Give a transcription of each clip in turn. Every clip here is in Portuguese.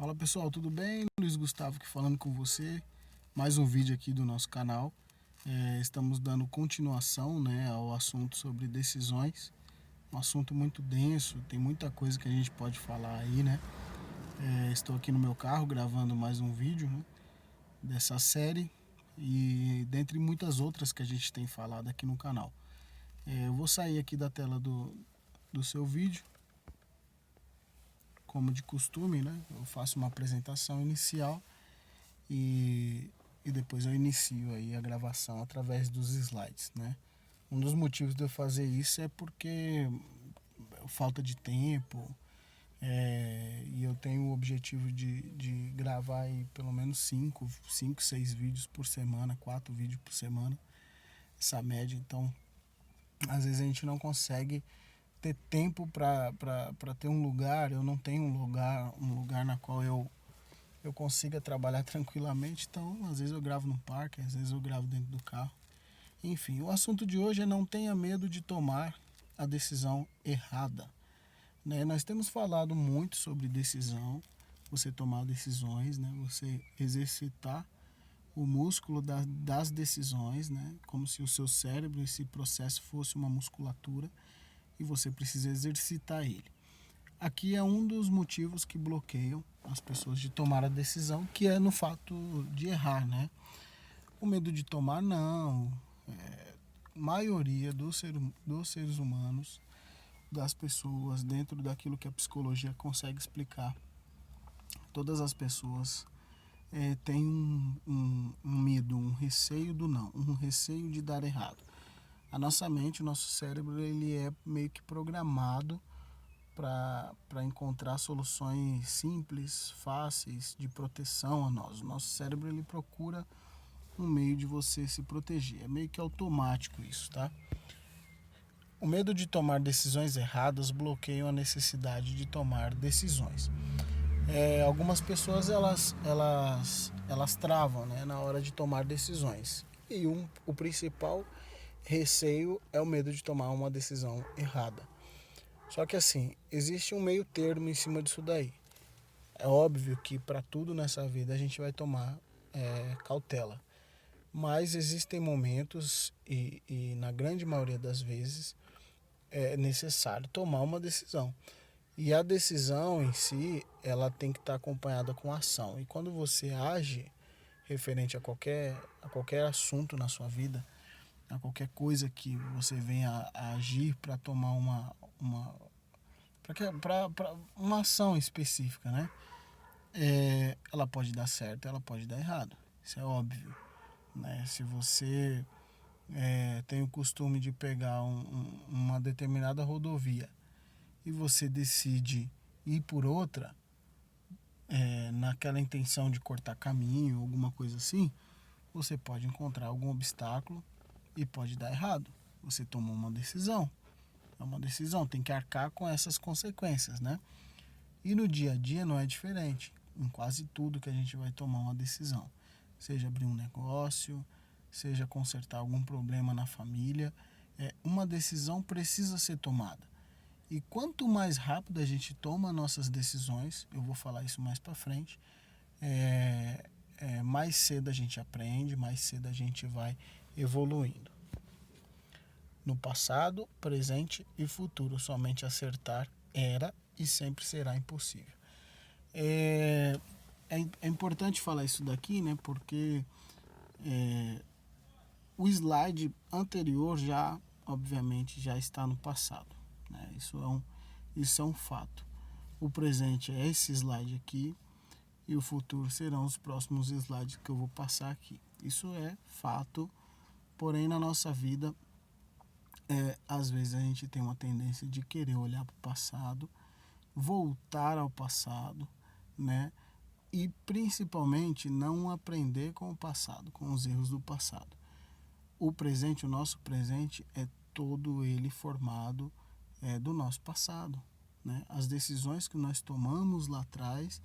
Fala pessoal, tudo bem? Luiz Gustavo aqui falando com você. Mais um vídeo aqui do nosso canal. Estamos dando continuação, né, ao assunto sobre decisões. Um assunto muito denso, tem muita coisa que a gente pode falar aí, né? Estou aqui no meu carro gravando mais um vídeo, né, dessa série e dentre muitas outras que a gente tem falado aqui no canal. Eu vou sair aqui da tela do seu vídeo, como de costume, né? Eu faço uma apresentação inicial e, e depois eu inicio aí a gravação através dos slides, né? Um dos motivos de eu fazer isso é porque falta de tempo, e eu tenho o objetivo de gravar aí pelo menos 6 vídeos por semana, 4 vídeos por semana, essa média. Então, às vezes a gente não consegue ter tempo para ter um lugar. Eu não tenho um lugar na qual eu consiga trabalhar tranquilamente. Então, às vezes eu gravo no parque, às vezes eu gravo dentro do carro. Enfim, o assunto de hoje é: não tenha medo de tomar a decisão errada. Né? Nós temos falado muito sobre decisão, você tomar decisões, né? Você exercitar o músculo das decisões, né? Como se o seu cérebro, esse processo fosse uma musculatura e você precisa exercitar ele. Aqui é um dos motivos que bloqueiam as pessoas de tomar a decisão, que é no fato de errar, né? O medo de tomar, não. Maioria dos seres humanos, das pessoas, dentro daquilo que a psicologia consegue explicar, todas as pessoas têm um medo, um receio do não, um receio de dar errado. A nossa mente, o nosso cérebro, ele é meio que programado para encontrar soluções simples, fáceis, de proteção a nós. O nosso cérebro, ele procura um meio de você se proteger. É meio que automático isso, tá? O medo de tomar decisões erradas bloqueia a necessidade de tomar decisões. Algumas pessoas elas travam, né, na hora de tomar decisões. E o principal receio é o medo de tomar uma decisão errada. Só que assim, existe um meio termo em cima disso daí. É óbvio que para tudo nessa vida a gente vai tomar cautela. Mas existem momentos, e na grande maioria das vezes, é necessário tomar uma decisão. E a decisão em si, ela tem que estar acompanhada com ação. E quando você age referente a qualquer assunto na sua vida, a qualquer coisa que você venha a agir para tomar para uma ação específica, né? Ela pode dar certo, ela pode dar errado. Isso é óbvio, né? Se você tem o costume de pegar uma determinada rodovia e você decide ir por outra, naquela intenção de cortar caminho, alguma coisa assim, você pode encontrar algum obstáculo e pode dar errado. Você tomou uma decisão. É uma decisão, tem que arcar com essas consequências, né? E no dia a dia não é diferente. Em quase tudo que a gente vai tomar uma decisão. Seja abrir um negócio, seja consertar algum problema na família, uma decisão precisa ser tomada. E quanto mais rápido a gente toma nossas decisões, eu vou falar isso mais para frente, mais cedo a gente aprende, mais cedo a gente vai evoluindo. No passado, presente e futuro, somente acertar era e sempre será impossível. É importante falar isso daqui, né? Porque o slide anterior já, obviamente, já está no passado, né? Isso é um fato. O presente é esse slide aqui e o futuro serão os próximos slides que eu vou passar aqui. Isso é fato, porém na nossa vida, às vezes a gente tem uma tendência de querer olhar para o passado, voltar ao passado, né? E principalmente não aprender com o passado, com os erros do passado. O presente, o nosso presente, é todo ele formado do nosso passado, né? As decisões que nós tomamos lá atrás,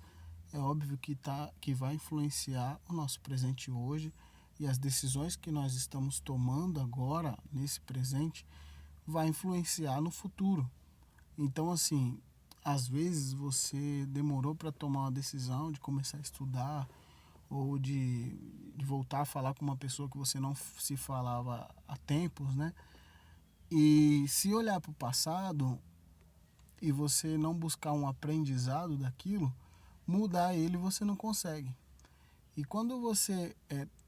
é óbvio que vai influenciar o nosso presente hoje, e as decisões que nós estamos tomando agora, nesse presente, vai influenciar no futuro. Então, assim, às vezes você demorou para tomar uma decisão de começar a estudar ou de voltar a falar com uma pessoa que você não se falava há tempos, né? E se olhar para o passado e você não buscar um aprendizado daquilo, mudar ele você não consegue. E quando você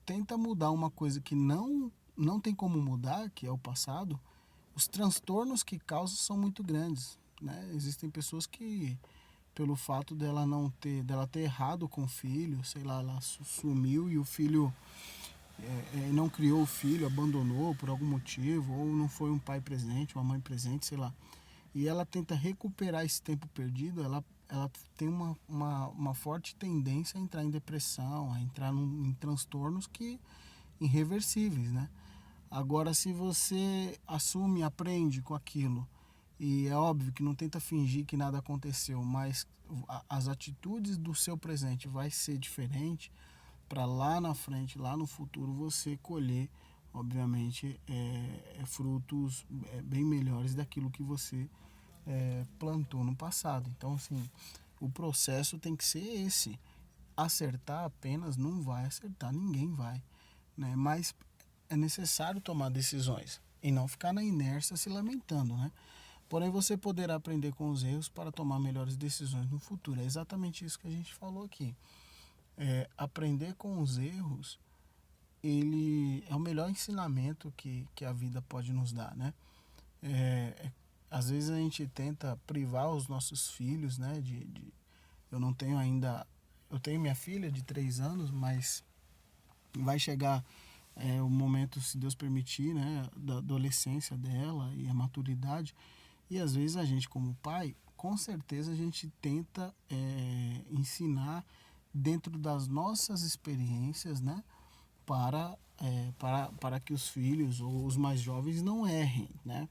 tenta mudar uma coisa que não tem como mudar, que é o passado, os transtornos que causam são muito grandes, né? Existem pessoas que, pelo fato dela ter errado com o filho, sei lá, ela sumiu e o filho não criou o filho, abandonou por algum motivo, ou não foi um pai presente, uma mãe presente, sei lá. E ela tenta recuperar esse tempo perdido, ela tem uma forte tendência a entrar em depressão, a entrar em transtornos que irreversíveis, né? Agora, se você assume, aprende com aquilo, e é óbvio que não tenta fingir que nada aconteceu, mas as atitudes do seu presente vai ser diferente para lá na frente, lá no futuro, você colher, obviamente, frutos bem melhores daquilo que você plantou no passado. Então, assim, o processo tem que ser esse. Acertar apenas não vai acertar, ninguém vai, né? Mas é necessário tomar decisões e não ficar na inércia se lamentando, né? Porém, você poderá aprender com os erros para tomar melhores decisões no futuro. É exatamente isso que a gente falou aqui. Aprender com os erros, ele é o melhor ensinamento que a vida pode nos dar, né? Às vezes a gente tenta privar os nossos filhos, né? Eu não tenho ainda, eu tenho minha filha de 3 anos, mas vai chegar o momento, se Deus permitir, né, da adolescência dela e a maturidade. E às vezes a gente, como pai, com certeza a gente tenta ensinar dentro das nossas experiências, né, para que os filhos ou os mais jovens não errem, né?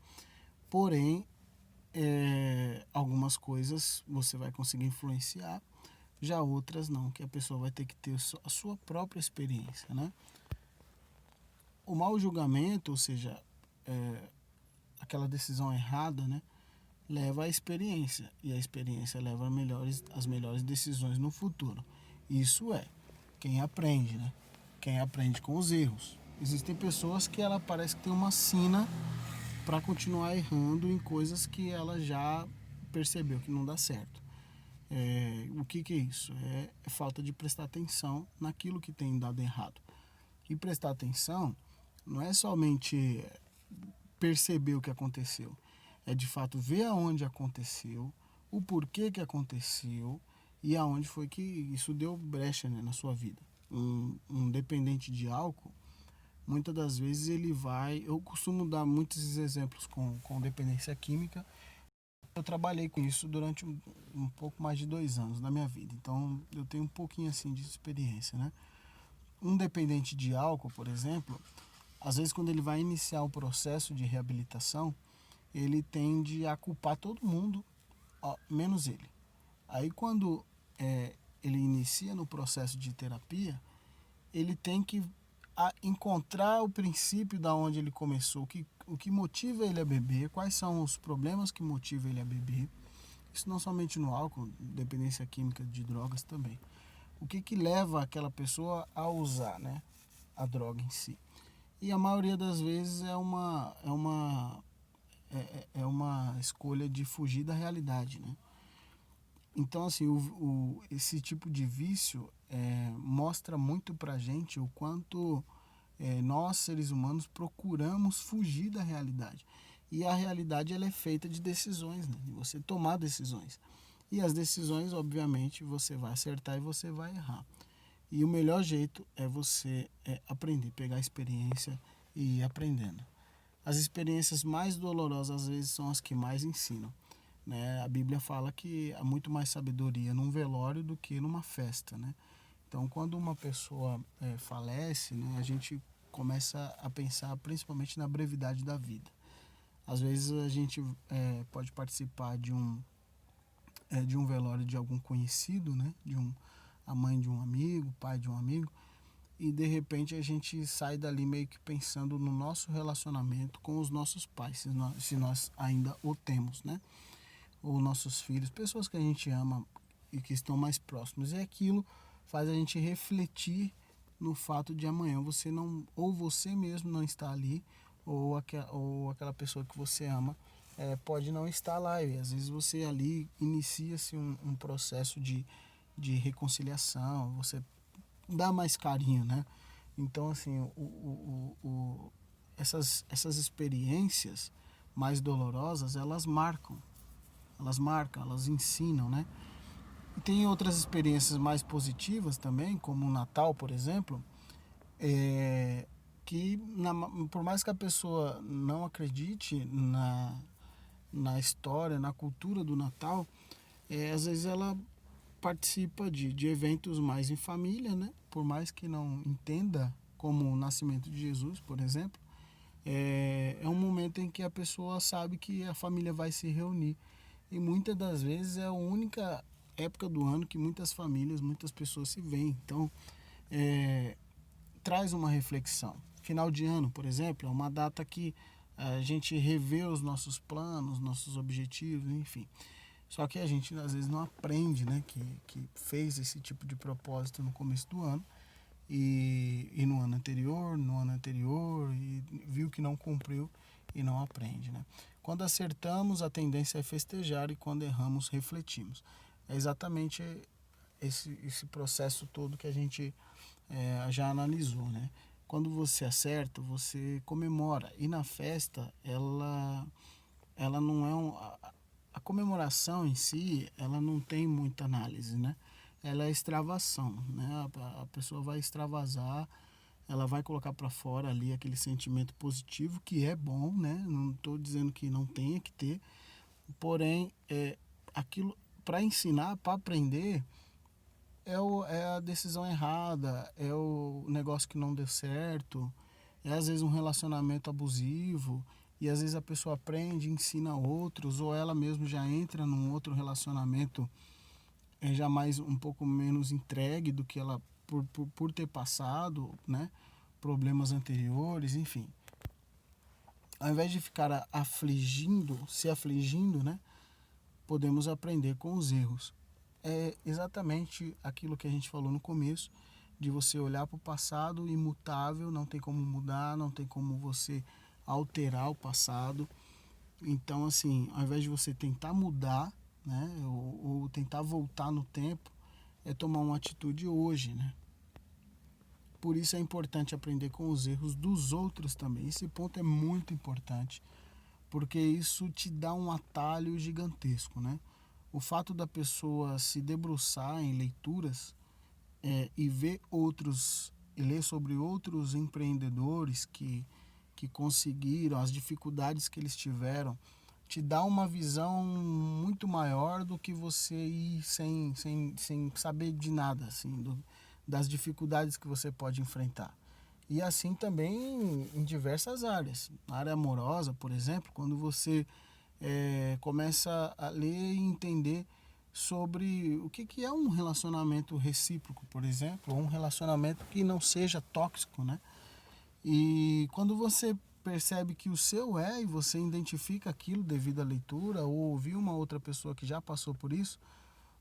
Porém, algumas coisas você vai conseguir influenciar, já outras não, que a pessoa vai ter que ter a sua própria experiência, né? O mau julgamento, ou seja, aquela decisão errada, né, leva à experiência, e a experiência leva às melhores decisões no futuro. Isso é quem aprende, né? Quem aprende com os erros. Existem pessoas que ela parece que tem uma sina para continuar errando em coisas que ela já percebeu que não dá certo. O que é isso? É falta de prestar atenção naquilo que tem dado errado. E prestar atenção não é somente perceber o que aconteceu, é de fato ver aonde aconteceu, o porquê que aconteceu e aonde foi que isso deu brecha, né, na sua vida. Um dependente de álcool, muitas das vezes ele vai. Eu costumo dar muitos exemplos com dependência química. Eu trabalhei com isso durante um pouco mais de 2 anos da minha vida, então eu tenho um pouquinho assim de experiência, né? Um dependente de álcool, por exemplo, às vezes quando ele vai iniciar o processo de reabilitação, ele tende a culpar todo mundo, menos ele. Aí quando ele inicia no processo de terapia, ele tem que encontrar o princípio da onde ele começou, o que motiva ele a beber, quais são os problemas que motivam ele a beber. Isso não somente no álcool, dependência química de drogas também. O que leva aquela pessoa a usar, né, a droga em si. E a maioria das vezes é uma escolha de fugir da realidade, né? Então, assim, esse tipo de vício mostra muito pra gente o quanto nós, seres humanos, procuramos fugir da realidade. E a realidade ela é feita de decisões, né? De você tomar decisões. E as decisões, obviamente, você vai acertar e você vai errar. E o melhor jeito é você aprender, pegar a experiência e ir aprendendo. As experiências mais dolorosas, às vezes, são as que mais ensinam, né? A Bíblia fala que há muito mais sabedoria num velório do que numa festa, né? Então, quando uma pessoa falece, né, a gente começa a pensar principalmente na brevidade da vida. Às vezes a gente pode participar de um velório de algum conhecido, né, a mãe de um amigo, o pai de um amigo, e de repente a gente sai dali meio que pensando no nosso relacionamento com os nossos pais, se nós ainda o temos, né? ou nossos filhos, pessoas que a gente ama e que estão mais próximos. E aquilo faz a gente refletir no fato de amanhã você não, ou você mesmo não está ali, ou aquela pessoa que você ama pode não estar lá. E às vezes você ali inicia-se um processo de reconciliação, você dá mais carinho, né? Então, assim, essas experiências mais dolorosas, elas marcam, elas ensinam, né? E tem outras experiências mais positivas também, como o Natal, por exemplo, é, que por mais que a pessoa não acredite na história, na cultura do Natal, às vezes ela participa de eventos mais em família, né? Por mais que não entenda como o nascimento de Jesus, por exemplo, é um momento em que a pessoa sabe que a família vai se reunir. E muitas das vezes é a única época do ano que muitas famílias, muitas pessoas se veem. Então, é, traz uma reflexão. Final de ano, por exemplo, é uma data que a gente revê os nossos planos, nossos objetivos, enfim. Só que a gente às vezes não aprende, né, que fez esse tipo de propósito no começo do ano e no ano anterior, e viu que não cumpriu e não aprende, né? Quando acertamos, a tendência é festejar e quando erramos, refletimos. É exatamente esse processo todo que a gente já analisou, né? Quando você acerta, você comemora. E na festa, ela não é a comemoração em si, ela não tem muita análise, né? Ela é extravação, né? A pessoa vai extravasar, ela vai colocar para fora ali aquele sentimento positivo que é bom, né? Não estou dizendo que não tenha que ter, porém, aquilo para ensinar, para aprender, é a decisão errada, é o negócio que não deu certo, é às vezes um relacionamento abusivo, e às vezes a pessoa aprende, ensina outros, ou ela mesmo já entra num outro relacionamento já mais um pouco menos entregue do que ela por ter passado, né? Problemas anteriores, enfim. Ao invés de ficar se afligindo, né? Podemos aprender com os erros. É exatamente aquilo que a gente falou no começo, de você olhar para o passado imutável, não tem como mudar, não tem como você alterar o passado. Então, assim, ao invés de você tentar mudar, né, ou tentar voltar no tempo, é tomar uma atitude hoje, né? Por isso é importante aprender com os erros dos outros também. Esse ponto é muito importante, porque isso te dá um atalho gigantesco, né? O fato da pessoa se debruçar em leituras e ver outros, e ler sobre outros empreendedores que conseguiram, as dificuldades que eles tiveram, te dá uma visão muito maior do que você ir sem saber de nada, assim, das dificuldades que você pode enfrentar. E assim também em diversas áreas. Na área amorosa, por exemplo, quando você começa a ler e entender sobre o que é um relacionamento recíproco, por exemplo, ou um relacionamento que não seja tóxico, né? E quando você percebe que o seu e você identifica aquilo devido à leitura ou ouvir uma outra pessoa que já passou por isso,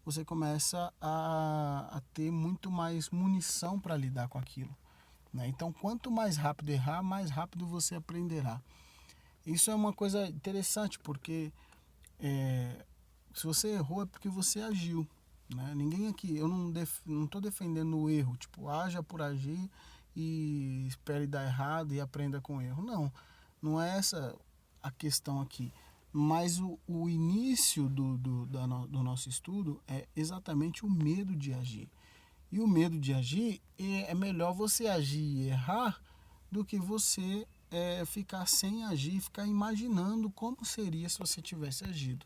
você começa a ter muito mais munição para lidar com aquilo, né? Então, quanto mais rápido errar, mais rápido você aprenderá. Isso é uma coisa interessante, porque se você errou é porque você agiu, né? Ninguém aqui, eu não estou defendendo o erro, tipo, haja por agir e espere dar errado e aprenda com o erro. Não, não é essa a questão aqui. Mas o início do nosso estudo é exatamente o medo de agir. E o medo de agir é melhor você agir e errar do que você ficar sem agir, ficar imaginando como seria se você tivesse agido,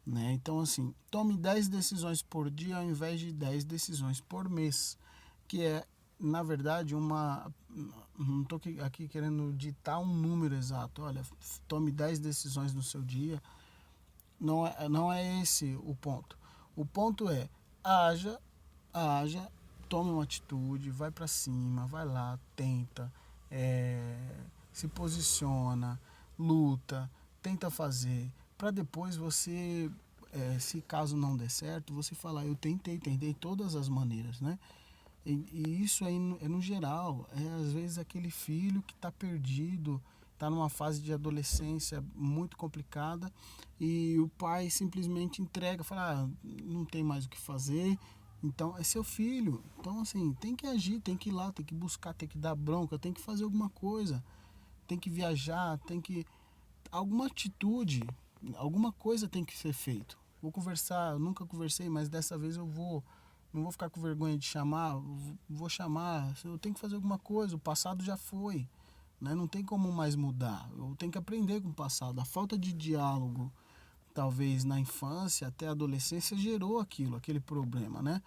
né? Então, assim, tome 10 decisões por dia ao invés de 10 decisões por mês, que é, na verdade, uma. Não estou aqui querendo ditar um número exato. Olha, tome 10 decisões no seu dia. Não é esse o ponto. O ponto é, haja, tome uma atitude, vai para cima, vai lá, tenta, se posiciona, luta, tenta fazer, para depois você se caso não der certo, você falar, eu tentei todas as maneiras, né? E isso aí é no geral, às vezes aquele filho que está perdido, está numa fase de adolescência muito complicada e o pai simplesmente entrega, fala, não tem mais o que fazer, então é seu filho. Então assim, tem que agir, tem que ir lá, tem que buscar, tem que dar bronca, tem que fazer alguma coisa, tem que viajar, tem que alguma atitude, alguma coisa tem que ser feito. Vou conversar, eu nunca conversei, mas dessa vez eu vou, não vou ficar com vergonha de chamar, vou chamar, eu tenho que fazer alguma coisa, o passado já foi, né? Não tem como mais mudar. Eu tenho que aprender com o passado. A falta de diálogo, talvez na infância até a adolescência gerou aquilo, aquele problema, né?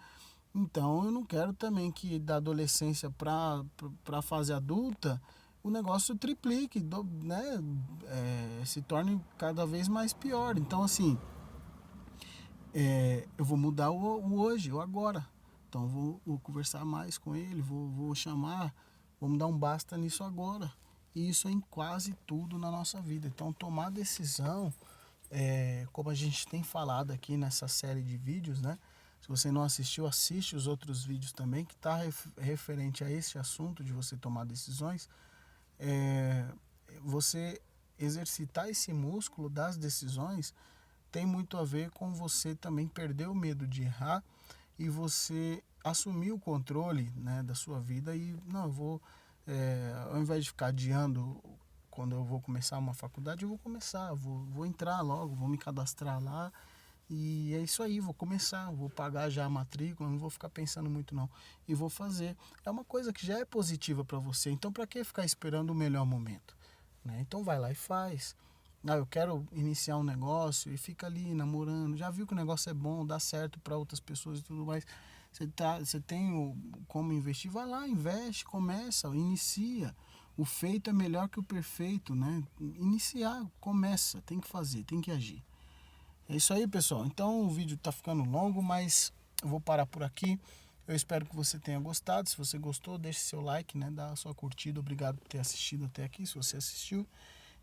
Então eu não quero também que da adolescência para a fase adulta o negócio triplique, né? Se torne cada vez mais pior. Então assim, eu vou mudar o hoje, o agora. Então vou conversar mais com ele, vou chamar, vamos dar um basta nisso agora. E isso é em quase tudo na nossa vida. Então tomar decisão, como a gente tem falado aqui nessa série de vídeos, né? Se você não assistiu, assiste os outros vídeos também, que está referente a esse assunto de você tomar decisões. Você exercitar esse músculo das decisões tem muito a ver com você também perder o medo de errar e você assumir o controle, né, da sua vida e não, eu vou, ao invés de ficar adiando quando eu vou começar uma faculdade, eu vou começar, vou entrar logo, vou me cadastrar lá e é isso aí, vou começar, vou pagar já a matrícula, não vou ficar pensando muito não e vou fazer. É uma coisa que já é positiva para você, então para que ficar esperando o melhor momento, né? Então vai lá e faz. Eu quero iniciar um negócio e fica ali namorando. Já viu que o negócio é bom, dá certo para outras pessoas e tudo mais. Você tem como investir? Vai lá, investe, começa, inicia. O feito é melhor que o perfeito, né? Iniciar, começa, tem que fazer, tem que agir. É isso aí, pessoal. Então o vídeo está ficando longo, mas eu vou parar por aqui. Eu espero que você tenha gostado. Se você gostou, deixe seu like, né? Dá a sua curtida. Obrigado por ter assistido até aqui, se você assistiu.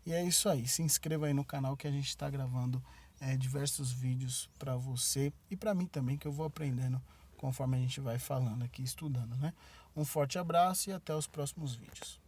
E é isso aí. Se inscreva aí no canal que a gente está gravando diversos vídeos para você e para mim também, que eu vou aprendendo conforme a gente vai falando aqui, estudando, né? Um forte abraço e até os próximos vídeos.